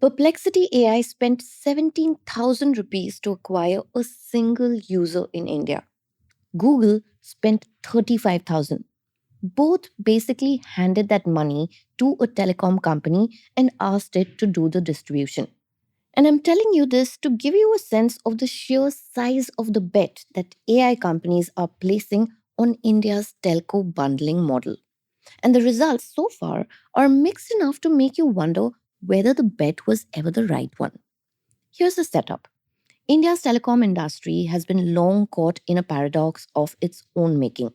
Perplexity AI spent 17,000 rupees to acquire a single user in India. Google spent 35,000. Both basically handed that money to a telecom company and asked it to do the distribution. And I'm telling you this to give you a sense of the sheer size of the bet that AI companies are placing on India's telco bundling model. And the results so far are mixed enough to make you wonder whether the bet was ever the right one. Here's the setup. India's telecom industry has been long caught in a paradox of its own making.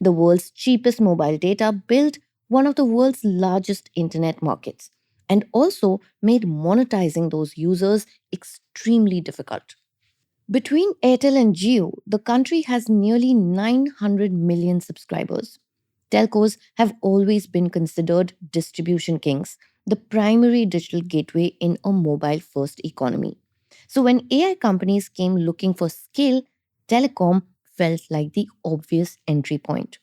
The world's cheapest mobile data built one of the world's largest internet markets and also made monetizing those users extremely difficult. Between Airtel and Jio, the country has nearly 900 million subscribers. Telcos have always been considered distribution kings, the primary digital gateway in a mobile first economy. So when AI companies came looking for scale, telecom felt like the obvious entry point.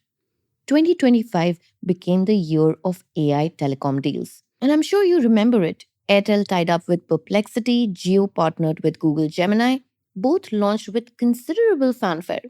2025 became the year of AI telecom deals. And I'm sure you remember it. Airtel tied up with Perplexity, Jio partnered with Google Gemini, both launched with considerable fanfare.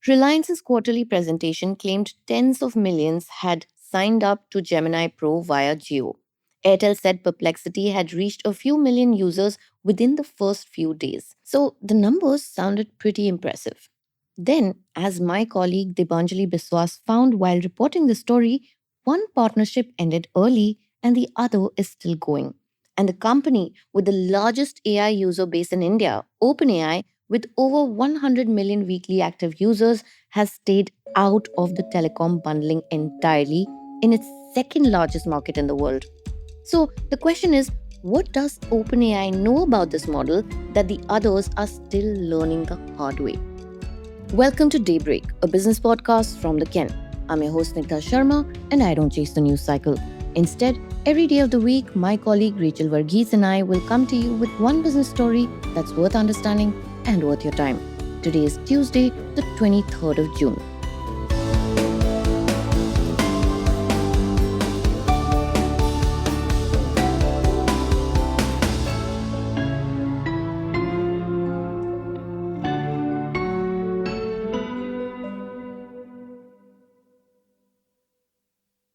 Reliance's quarterly presentation claimed tens of millions had signed up to Gemini Pro via Jio. Airtel said Perplexity had reached a few million users within the first few days. So the numbers sounded pretty impressive. Then, as my colleague Debanjali Biswas found while reporting the story, one partnership ended early and the other is still going. And the company with the largest AI user base in India, OpenAI, with over 100 million weekly active users, has stayed out of the telecom bundling entirely in its second largest market in the world. So the question is, what does OpenAI know about this model that the others are still learning the hard way? Welcome to Daybreak, a business podcast from the Ken. I'm your host Snigdha Sharma, and I don't chase the news cycle. Instead, every day of the week, my colleague Rachel Varghese and I will come to you with one business story that's worth understanding and worth your time. Today is Tuesday, the 23rd of June.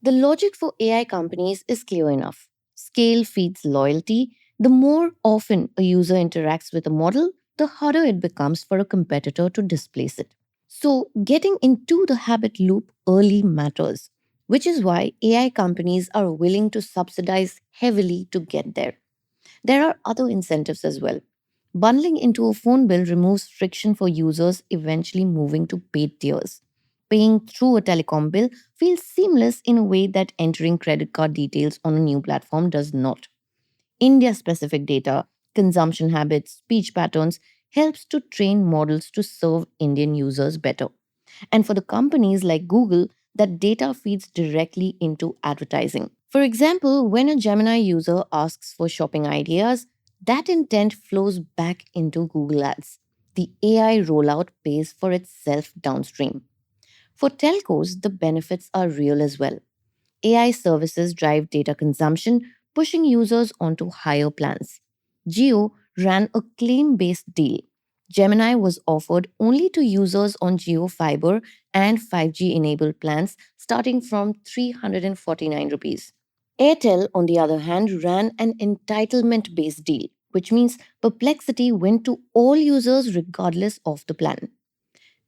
The logic for AI companies is clear enough. Scale feeds loyalty. The more often a user interacts with a model, the harder it becomes for a competitor to displace it. So, getting into the habit loop early matters, which is why AI companies are willing to subsidize heavily to get there. There are other incentives as well. Bundling into a phone bill removes friction for users eventually moving to paid tiers. Paying through a telecom bill feels seamless in a way that entering credit card details on a new platform does not. India specific data, consumption habits, speech patterns helps to train models to serve Indian users better. And for the companies like Google, that data feeds directly into advertising. For example, when a Gemini user asks for shopping ideas, that intent flows back into Google Ads. The AI rollout pays for itself downstream. For telcos, the benefits are real as well. AI services drive data consumption, pushing users onto higher plans. Jio ran a claim based deal. Gemini was offered only to users on Jio Fiber and 5G enabled plans starting from 349 rupees. Airtel, on the other hand, ran an entitlement based deal, which means Perplexity went to all users regardless of the plan.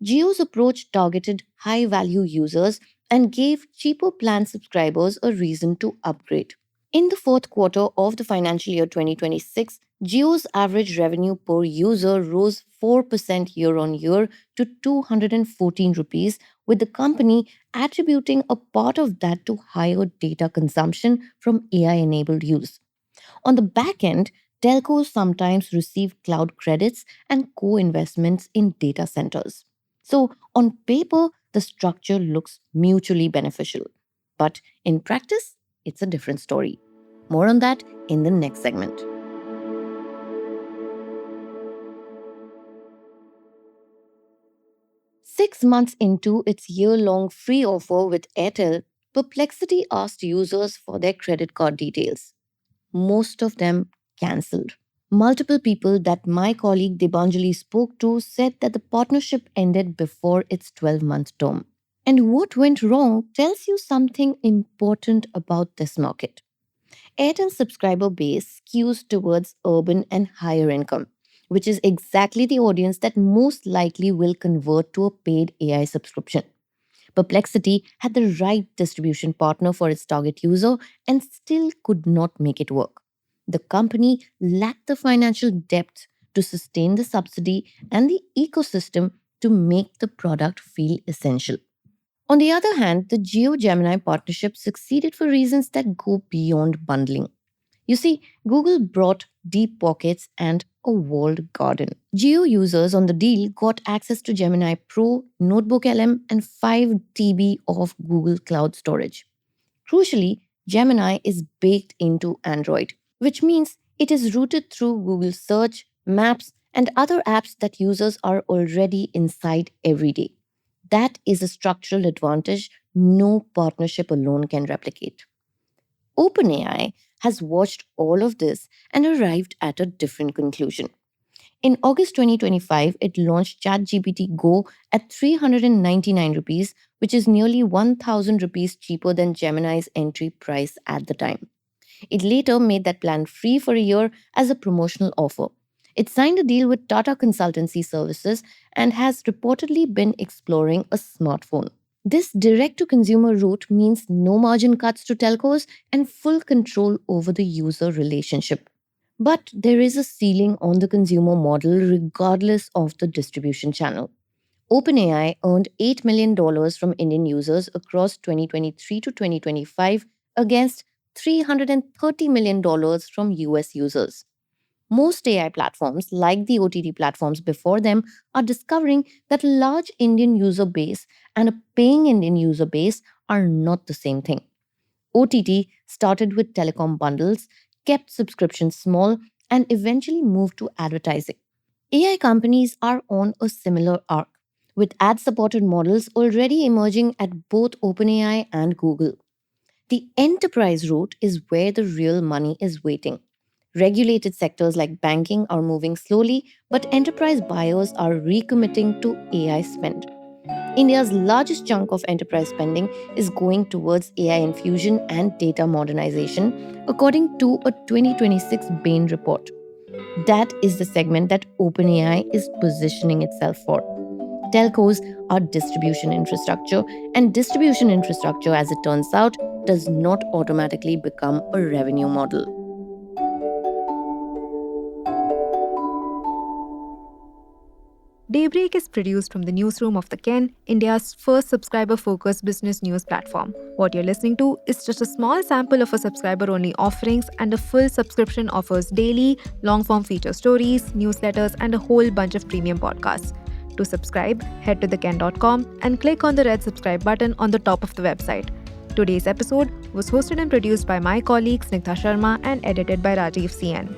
Jio's approach targeted high value users and gave cheaper plan subscribers a reason to upgrade. In the fourth quarter of the financial year 2026, Jio's average revenue per user rose 4% year on year to 214 rupees, with the company attributing a part of that to higher data consumption from AI enabled use. On the back end, telcos sometimes receive cloud credits and co investments in data centers. So, on paper, the structure looks mutually beneficial. But in practice, it's a different story. More on that in the next segment. 6 months into its year long free offer with Airtel, Perplexity asked users for their credit card details. Most of them cancelled. Multiple people that my colleague Debanjali spoke to said that the partnership ended before its 12-month term. And what went wrong tells you something important about this market. Airtel's subscriber base skews towards urban and higher income, which is exactly the audience that most likely will convert to a paid AI subscription. Perplexity had the right distribution partner for its target user and still could not make it work. The company lacked the financial depth to sustain the subsidy and the ecosystem to make the product feel essential. On the other hand, the Geo Gemini partnership succeeded for reasons that go beyond bundling. You see, Google brought deep pockets and a walled garden. Geo users on the deal got access to Gemini Pro, Notebook LM, and 5 TB of Google Cloud storage. Crucially, Gemini is baked into Android, which means it is routed through Google Search, Maps, and other apps that users are already inside every day. That is a structural advantage no partnership alone can replicate. OpenAI has watched all of this and arrived at a different conclusion. In August 2025, it launched ChatGPT Go at 399 rupees, which is nearly 1000 rupees cheaper than Gemini's entry price at the time. It later made that plan free for a year as a promotional offer. It signed a deal with Tata Consultancy Services and has reportedly been exploring a smartphone. This direct to consumer route means no margin cuts to telcos and full control over the user relationship. But there is a ceiling on the consumer model regardless of the distribution channel. OpenAI earned $8 million from Indian users across 2023 to 2025 against $330 million from US users. Most AI platforms, like the OTT platforms before them, are discovering that a large Indian user base and a paying Indian user base are not the same thing. OTT started with telecom bundles, kept subscriptions small, and eventually moved to advertising. AI companies are on a similar arc, with ad supported models already emerging at both OpenAI and Google. The enterprise route is where the real money is waiting. Regulated sectors like banking are moving slowly, but enterprise buyers are recommitting to AI spend. India's largest chunk of enterprise spending is going towards AI infusion and data modernization, according to a 2026 Bain report. That is the segment that OpenAI is positioning itself for. Telcos are distribution infrastructure, and distribution infrastructure, as it turns out, does not automatically become a revenue model. Daybreak is produced from the newsroom of The Ken, India's first subscriber-focused business news platform. What you're listening to is just a small sample of our subscriber-only offerings, and a full subscription offers daily, long-form feature stories, newsletters, and a whole bunch of premium podcasts. To subscribe, head to theken.com and click on the red subscribe button on the top of the website. Today's episode was hosted and produced by my colleague Snigdha Sharma and edited by Rajiv CN.